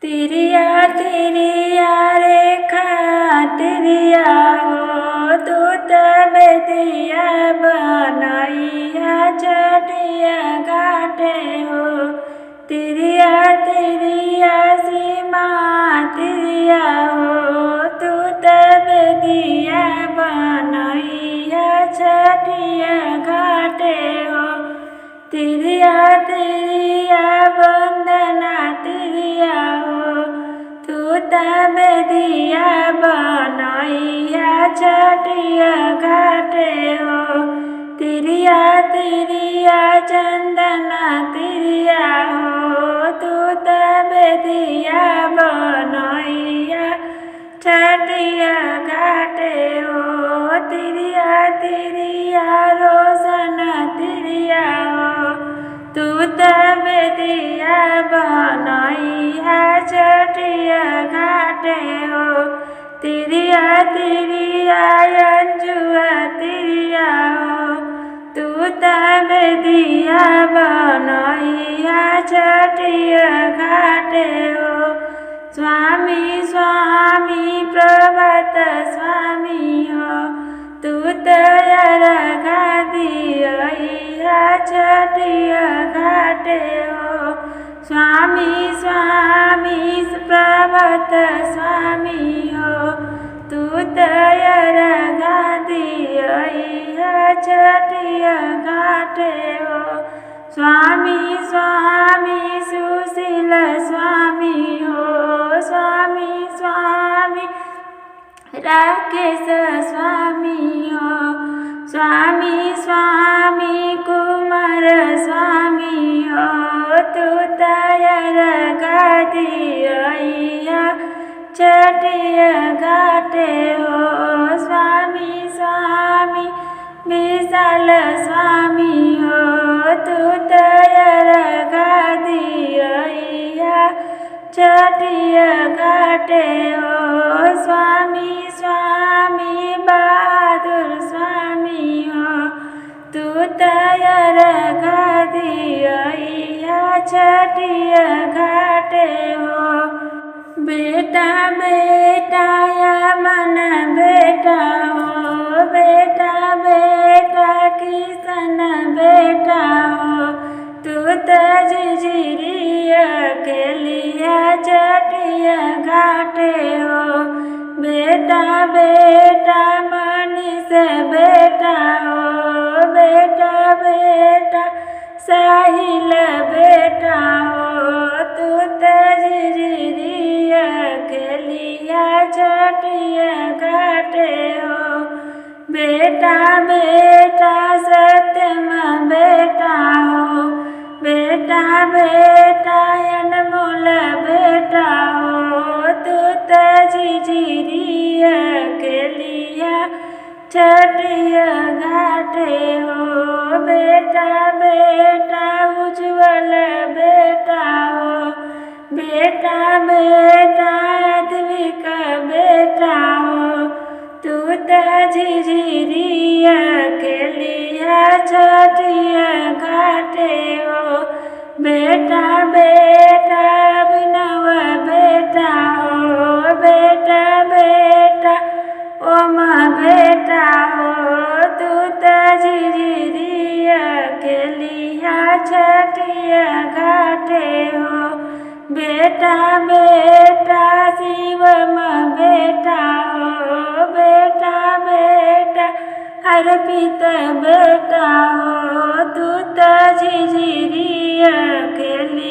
तिरिया तिरिया रेखा तिरिया हो दूत बेदिया बनैया चटिया घाटे हो। तिरिया तिरिया सीमा तिरिया हो दूत बेदिया बनैया चटिया घाटे हो। तिरिया तिरिया वंदना तिरिया हो दूत बेदिया बनैया चटिया घाटे हो। तिरिया तिरिया चंदना तिरिया हो दूत बेदिया बनैया चटिया घाटे हो। तिरिया तिरिया रोशन तिरिया हो दूत बेदिया बनैया चटिया घाटे हो। तिरिया तिरिया अंजुआ तिरिया हो दूत बेदिया बनैया चटिया घाटे हो। स्वामी स्वामी प्रभात स्वामी हो दूत अर्घा दिया चटिया घाटे हो। स्वामी स्वामी प्रभात स्वामी हो दूत अर्घा दिया चटिया घाटे हो। स्वामी स्वामी सुशील स्वामी हो स्वामी स्वामी राकेश स्वामी हो। स्वामी स्वामी कुमार स्वामी हो दूत अर्घा दिया चटिया घाटे हो। स्वामी स्वामी विशाल स्वामी हो दूत अर्घा दिया चटिया घाटे हो। स्वामी स्वामी बहादुर स्वामी हो दूत अर्घा दिया चटिया घाटे हो। बेटा बेटा या मन बेटा हो बेटा बेटा किसन बेटा हो दूत झिझिरिया के लिया चटिया घाटे हो। बेटा बेटा मनीष बेटा हो बेटा बेटा साहिल बेटा हो दूत झिझिरिया के लिया चटिया घाटे हो। बेटा बेटा सत्यम बेटा हो बेटा बेटा अनमोल बेटा हो दूत झिझिरिया के लिया चटिया घाटे हो। बेटा बेटा उज्ज्वल बेटा हो बेटा बेटा अद्विक बेटा हो दूत झिझिरिया के लिया चटिया घाटे हो। बेटा बेटा अभिनव बेटा हो बेटा बेटा ओम बेटा हो दूत झिझिरिया के लिया चटिया घाटे हो। बेटा बेटा शिवम बेटा हो बेटा बेटा अर्पित बेटा हो दूत झिझिरिया के लिया